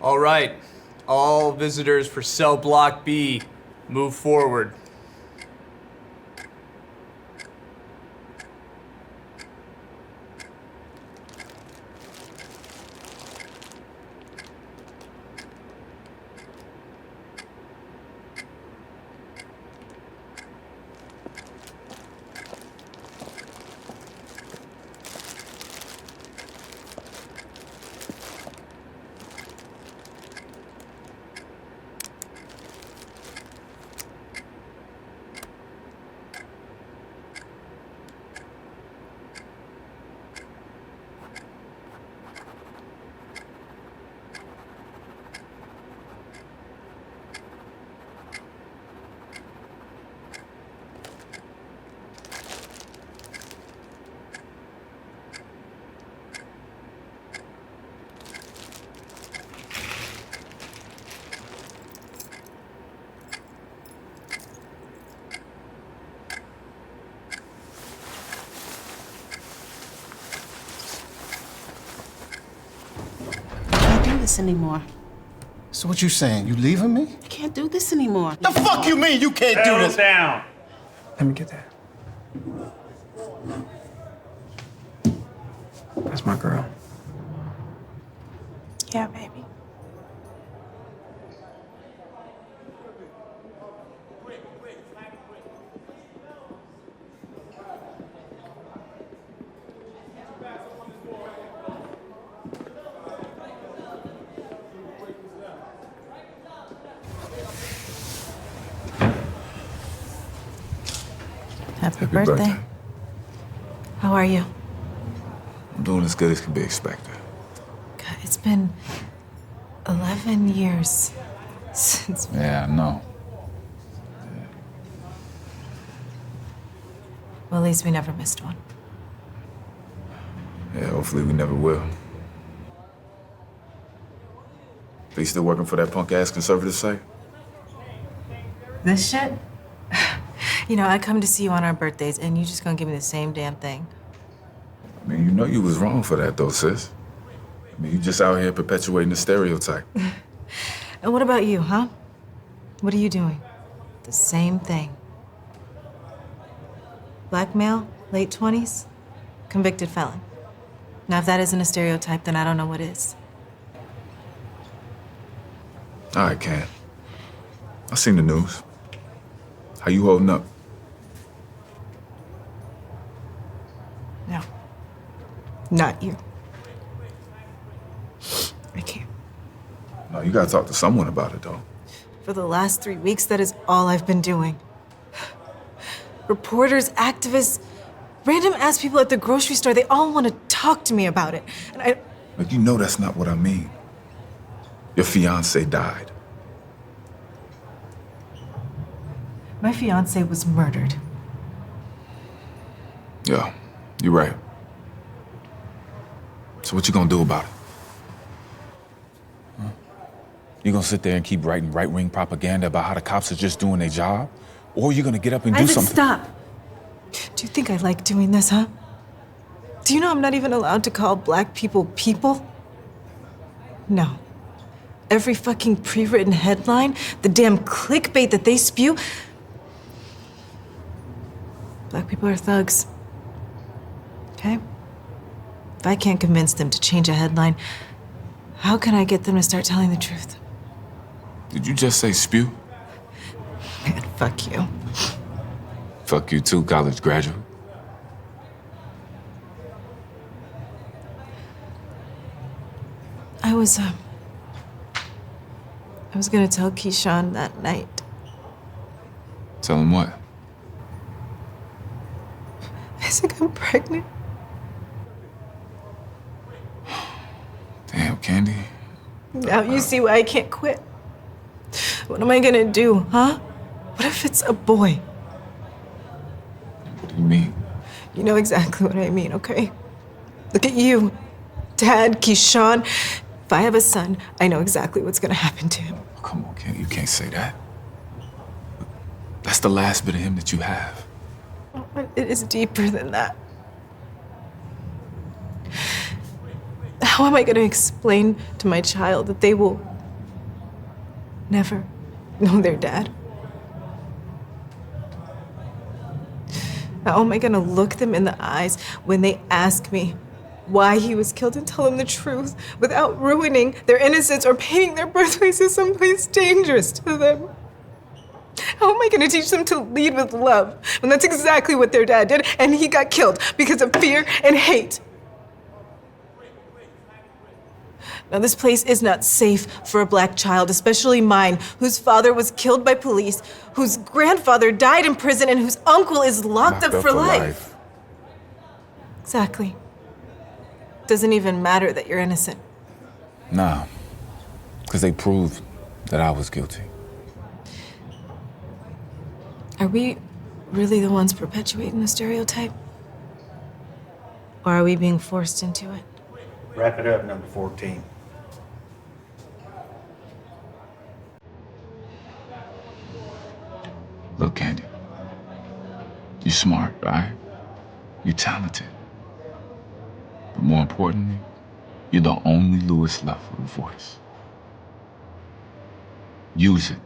All right, all visitors for cell block B, move forward. Anymore. So what you saying? You leaving me? I can't do this anymore. The fuck you mean you can't do this? Down. Let me get that. That's my girl. Yeah, baby. Happy birthday. How are you? I'm doing as good as can be expected. God, it's been 11 years since... Yeah, I know. Well, at least we never missed one. Yeah, hopefully we never will. Are you still working for that punk-ass conservative site? This shit? You know, I come to see you on our birthdays, and you just gonna give me the same damn thing. I mean, you know you was wrong for that, though, sis. I mean, you just out here perpetuating the stereotype. And what about you, huh? What are you doing? The same thing. Black male, late 20s, convicted felon. Now, if that isn't a stereotype, then I don't know what is. All right, Ken. I seen the news. How you holding up? No. Not you. I can't. No, you gotta talk to someone about it, though. For the last 3 weeks, that is all I've been doing. Reporters, activists, random ass people at the grocery store, they all want to talk to me about it. And Like, you know that's not what I mean. Your fiancé died. My fiance was murdered. Yeah, you're right. So what you gonna do about it? Huh? You gonna sit there and keep writing right-wing propaganda about how the cops are just doing their job? Or you gonna get up and do something? Stop. Do you think I like doing this, huh? Do you know I'm not even allowed to call black people people? No. Every fucking pre-written headline, the damn clickbait that they spew. Black people are thugs. Okay? If I can't convince them to change a headline, how can I get them to start telling the truth? Did you just say spew? Man, fuck you. Fuck you too, college graduate. I was gonna tell Keyshawn that night. Tell him what? I think I'm pregnant. Damn, Kandi. Now you see why I can't quit. What am I gonna do, huh? What if it's a boy? What do you mean? You know exactly what I mean, okay? Look at you, Dad, Keyshawn. If I have a son, I know exactly what's gonna happen to him. Oh, come on, Kandi, you can't say that. That's the last bit of him that you have. It is deeper than that. How am I gonna explain to my child that they will never know their dad? How am I gonna look them in the eyes when they ask me why he was killed and tell them the truth without ruining their innocence or painting their birthplace as someplace dangerous to them? How am I gonna teach them to lead with love when that's exactly what their dad did and he got killed because of fear and hate? Now, this place is not safe for a black child, especially mine, whose father was killed by police, whose grandfather died in prison, and whose uncle is locked up for life. Exactly. Doesn't even matter that you're innocent. Nah, because they proved that I was guilty. Are we really the ones perpetuating the stereotype? Or are we being forced into it? Wrap it up, number 14. Look, Kandi, you smart, right? You talented. But more importantly, you're the only Lewis left with a voice. Use it.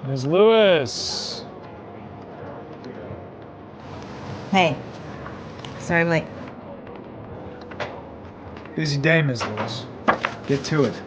Ms. Lewis. Hey, sorry I'm late. Busy day, Ms. Lewis. Get to it.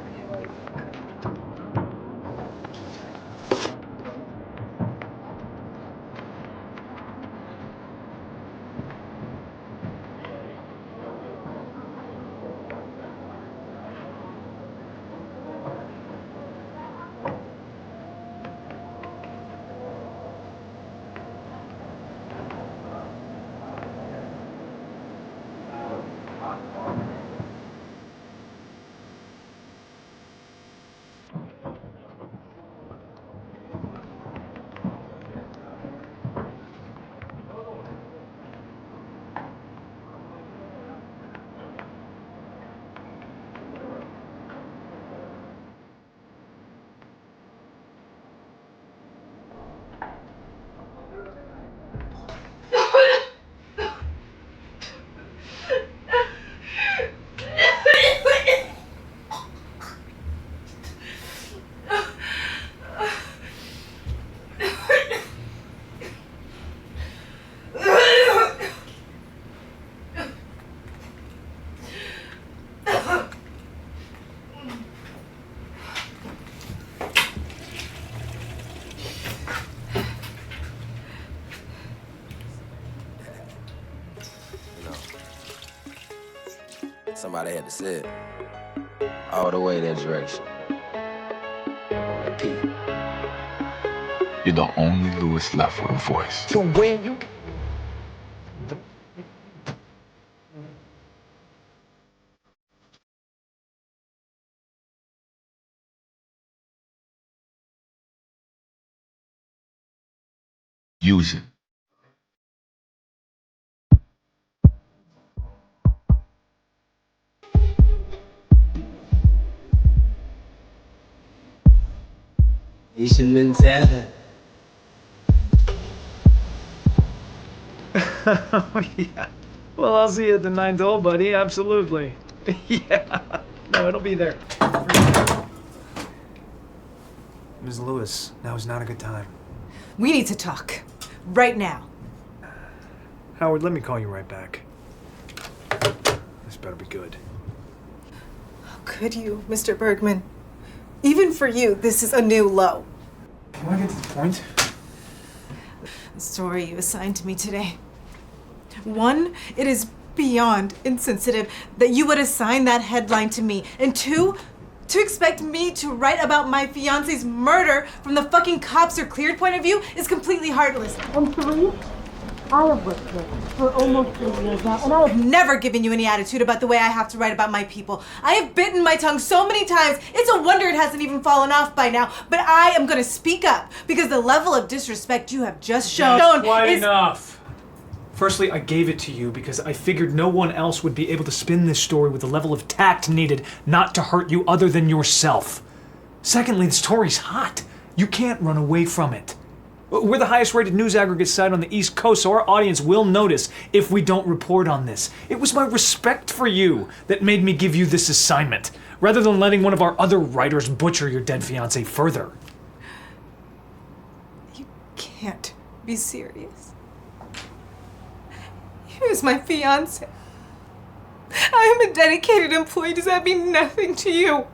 Somebody had to say it. All the way that direction. Repeat. You're the only Lewis left with a voice. So when you... Use it. Asian mentality. Oh, yeah. Well, I'll see you at the 9th hole, buddy. Absolutely. Yeah. No, it'll be there. Ms. Lewis, now is not a good time. We need to talk. Right now. Howard, let me call you right back. This better be good. How could you, Mr. Bergman? Even for you, this is a new low. Can I get to the point? The story you assigned to me today. One, it is beyond insensitive that you would assign that headline to me. And two, To expect me to write about my fiance's murder from the fucking cops or cleared point of view is completely heartless. And 3, I have worked here for almost 3 years now, and I have never given you any attitude about the way I have to write about my people. I have bitten my tongue so many times, it's a wonder it hasn't even fallen off by now. But I am gonna speak up, because the level of disrespect you have just shown Quite enough. Firstly, I gave it to you because I figured no one else would be able to spin this story with the level of tact needed not to hurt you other than yourself. Secondly, the story's hot. You can't run away from it. We're the highest rated news aggregate site on the East Coast, so our audience will notice if we don't report on this. It was my respect for you that made me give you this assignment, rather than letting one of our other writers butcher your dead fiancé further. You can't be serious. He was my fiancé. I am a dedicated employee. Does that mean nothing to you?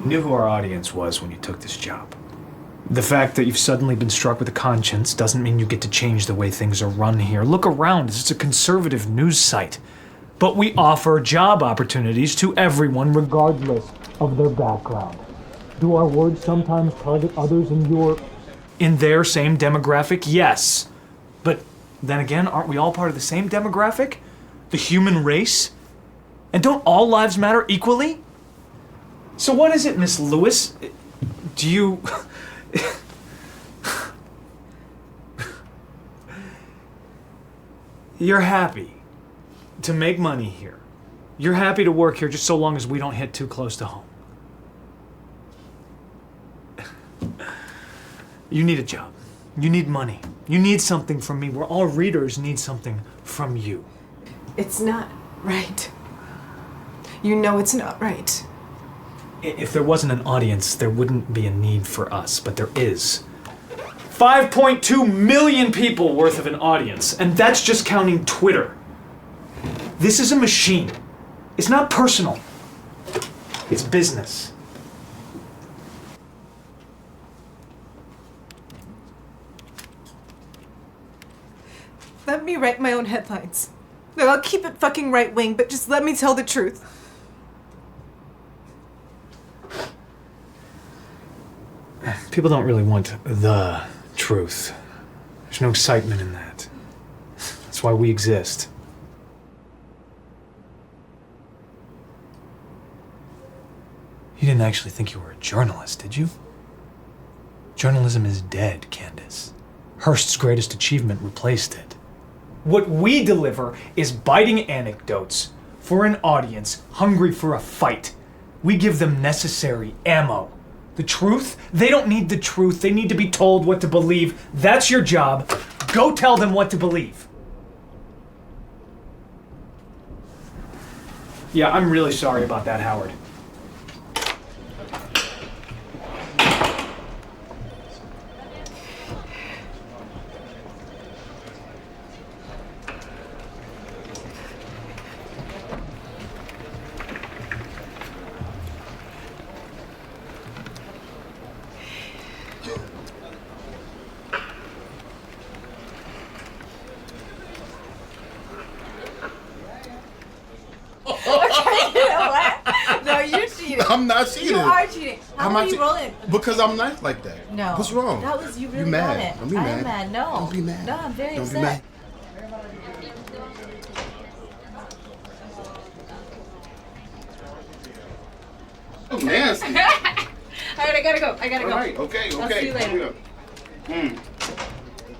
You knew who our audience was when you took this job. The fact that you've suddenly been struck with a conscience doesn't mean you get to change the way things are run here. Look around, it's a conservative news site. But we offer job opportunities to everyone regardless of their background. Do our words sometimes target others in their same demographic? Yes. But then again, aren't we all part of the same demographic? The human race? And don't all lives matter equally? So what is it, Miss Lewis? Do you... You're happy to make money here. You're happy to work here just so long as we don't hit too close to home. You need a job. You need money. You need something from me. We're all readers need something from you. It's not right. You know it's not right. If there wasn't an audience, there wouldn't be a need for us, but there is. 5.2 million people worth of an audience, and that's just counting Twitter. This is a machine. It's not personal. It's business. Let me write my own headlines. No, I'll keep it fucking right-wing, but just let me tell the truth. People don't really want the truth. There's no excitement in that. That's why we exist. You didn't actually think you were a journalist, did you? Journalism is dead, Candace. Hearst's greatest achievement replaced it. What we deliver is biting anecdotes for an audience hungry for a fight. We give them necessary ammo. The truth? They don't need the truth. They need to be told what to believe. That's your job. Go tell them what to believe. Yeah, I'm really sorry about that, Howard. No, you're cheating. I'm not cheating. You are cheating. How are you rolling? Because I'm nice like that. No. What's wrong? That was you really You mad? got it. Don't be I mad. am mad. No. Don't be mad. No, I'm very Don't upset. be mad. Oh, nasty. All right, I gotta go. I gotta go. All right, okay. I'll see you later. All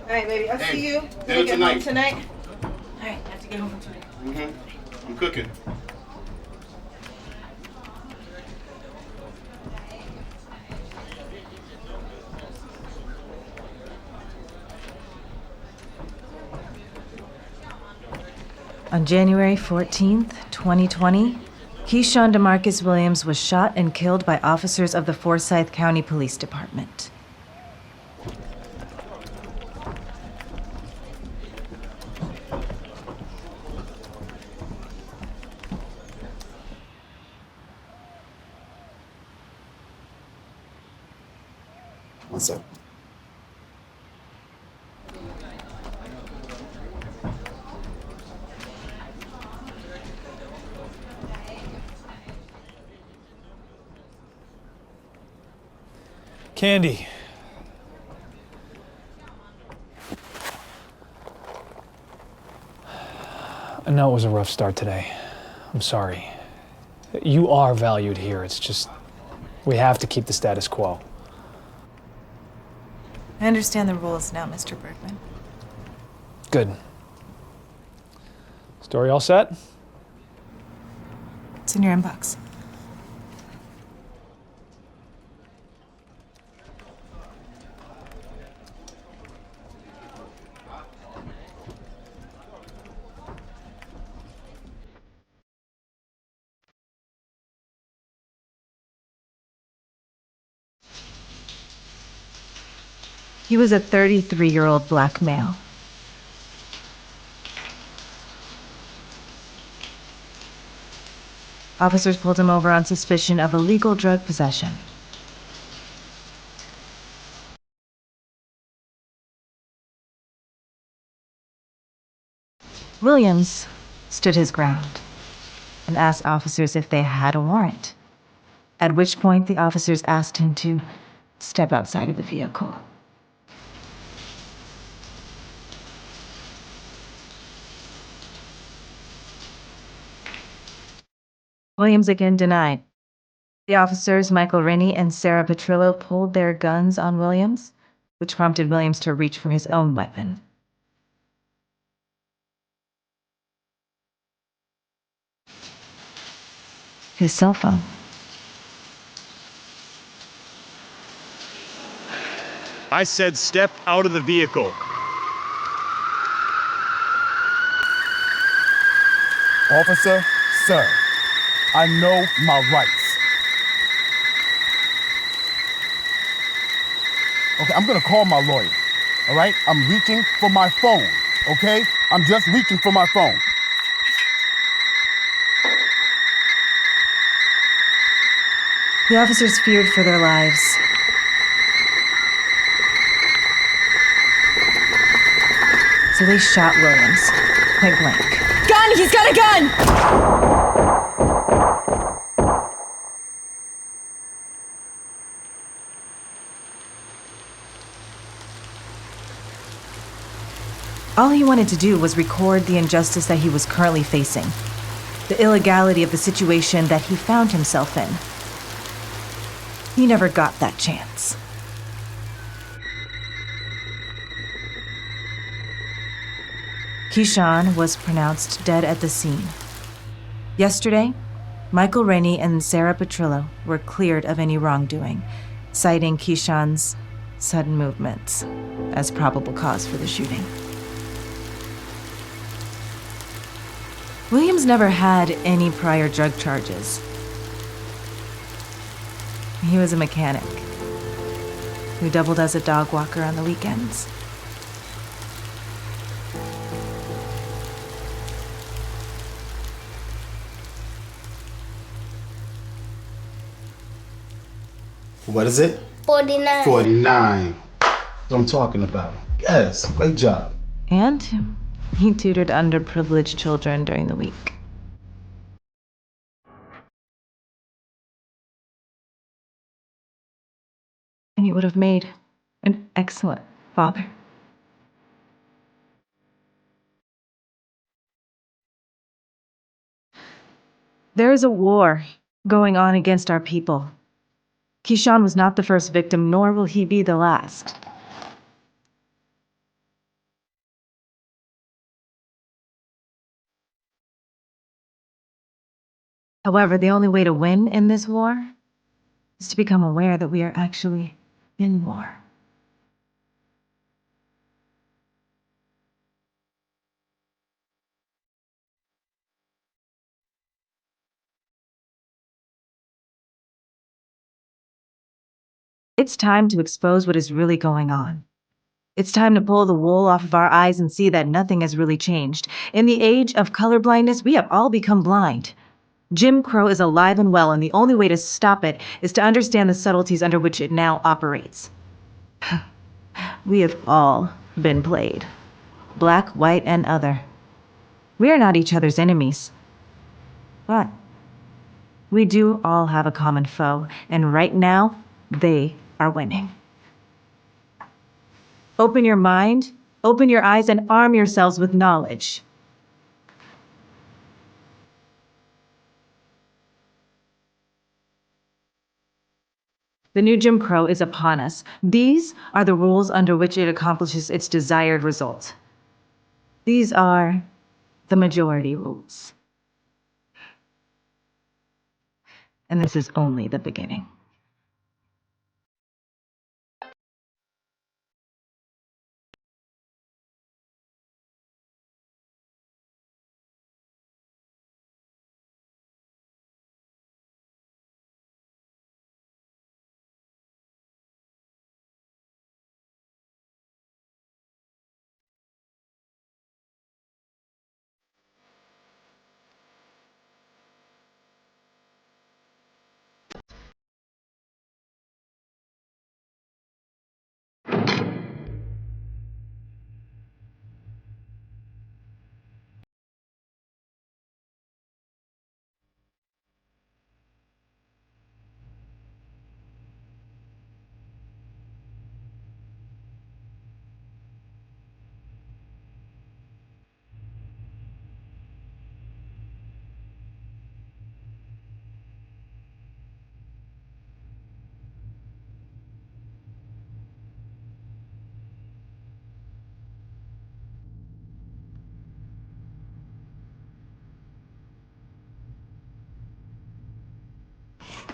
right, baby. I'll see you when you get home tonight. All right, I have to get home tonight. I'm cooking. On January 14th, 2020, Keyshawn DeMarcus Williams was shot and killed by officers of the Forsyth County Police Department. What's up? Kandi. I know it was a rough start today. I'm sorry. You are valued here. It's just, we have to keep the status quo. I understand the rules now, Mr. Bergman. Good. Story all set? It's in your inbox. He was a 33-year-old black male. Officers pulled him over on suspicion of illegal drug possession. Williams stood his ground and asked officers if they had a warrant, at which point the officers asked him to step outside of the vehicle. Williams again denied. The officers, Michael Rennie and Sarah Petrillo, pulled their guns on Williams, which prompted Williams to reach for his own weapon. His cell phone. I said step out of the vehicle. Officer, sir, I know my rights. Okay, I'm gonna call my lawyer, all right? I'm reaching for my phone, okay? I'm just reaching for my phone. The officers feared for their lives. So they shot Williams, point blank. Gun! He's got a gun! All he wanted to do was record the injustice that he was currently facing, the illegality of the situation that he found himself in. He never got that chance. Keyshawn was pronounced dead at the scene. Yesterday, Michael Rennie and Sarah Petrillo were cleared of any wrongdoing, citing Keyshawn's sudden movements as probable cause for the shooting. Williams never had any prior drug charges. He was a mechanic who doubled as a dog walker on the weekends. What is it? 49. 49. That's what I'm talking about. Yes, great job. And he tutored underprivileged children during the week. And he would have made an excellent father. There is a war going on against our people. Keyshawn was not the first victim, nor will he be the last. However, the only way to win in this war is to become aware that we are actually in war. It's time to expose what is really going on. It's time to pull the wool off of our eyes and see that nothing has really changed. In the age of colorblindness, we have all become blind. Jim Crow is alive and well, and the only way to stop it is to understand the subtleties under which it now operates. We have all been played. Black, white, and other. We are not each other's enemies. But we do all have a common foe, and right now, they are winning. Open your mind, open your eyes, and arm yourselves with knowledge. The new Jim Crow is upon us. These are the rules under which it accomplishes its desired result. These are the majority rules. And this is only the beginning.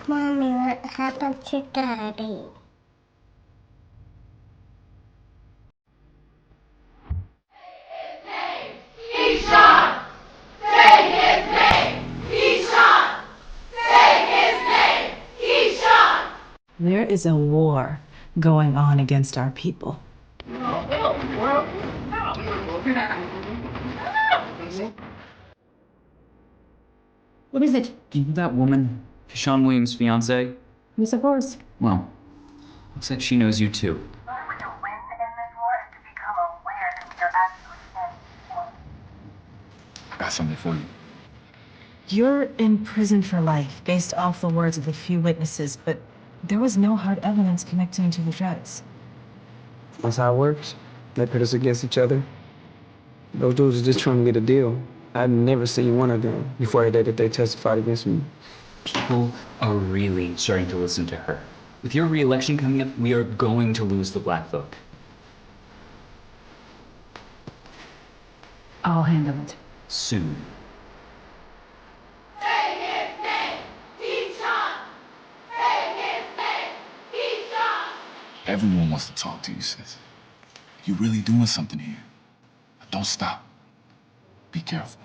Mommy, what happened to Daddy? There is a war going on against our people. What is it? You know that woman, Sean Williams' fiancé? Yes, of course. Well, looks like she knows you too. I got something for you. You're in prison for life based off the words of a few witnesses, but there was no hard evidence connecting to the drugs. That's how it works. They pit us against each other. Those dudes are just trying to get a deal. I've never seen one of them before the day that they testified against me. People are really starting to listen to her. With your re-election coming up, we are going to lose the black vote. I'll handle it. Soon. Everyone wants to talk to you, sis. You're really doing something here. Don't stop. Be careful.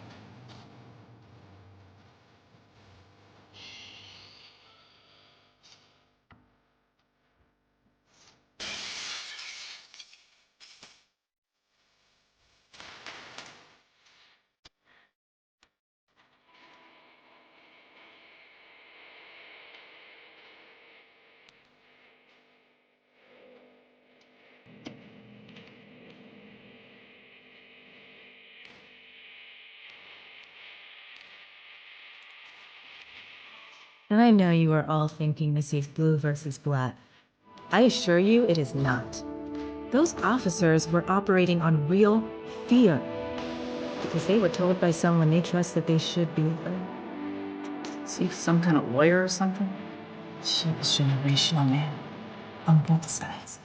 And I know you are all thinking this is blue versus black. I assure you it is not. Those officers were operating on real fear because they were told by someone they trust that they should be there. Is he some kind of lawyer or something? She was generational, man. On both sides.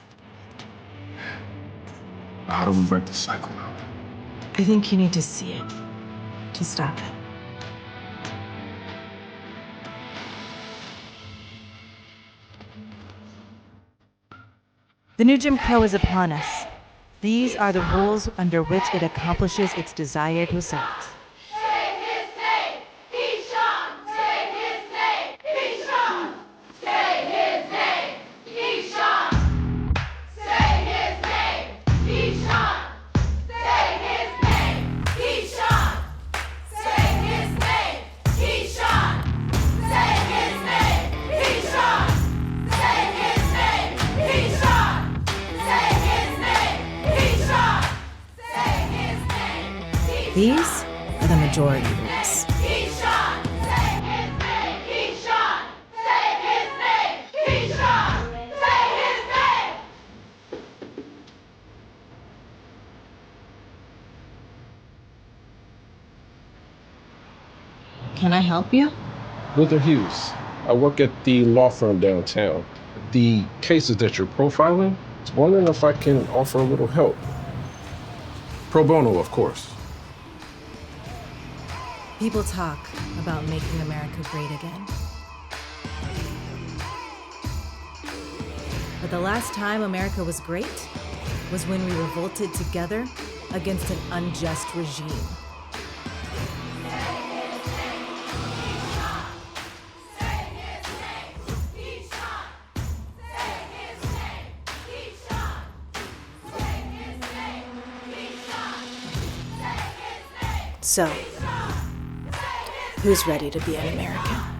How do we break the cycle out? I think you need to see it to stop it. The new Jim Crow is upon us. These are the rules under which it accomplishes its desired result. These are the majority rules. Can I help you? Luther Hughes. I work at the law firm downtown. The cases that you're profiling, I was wondering if I can offer a little help. Pro bono, of course. People talk about making America great again. But the last time America was great was when we revolted together against an unjust regime. So, who's ready to be an American?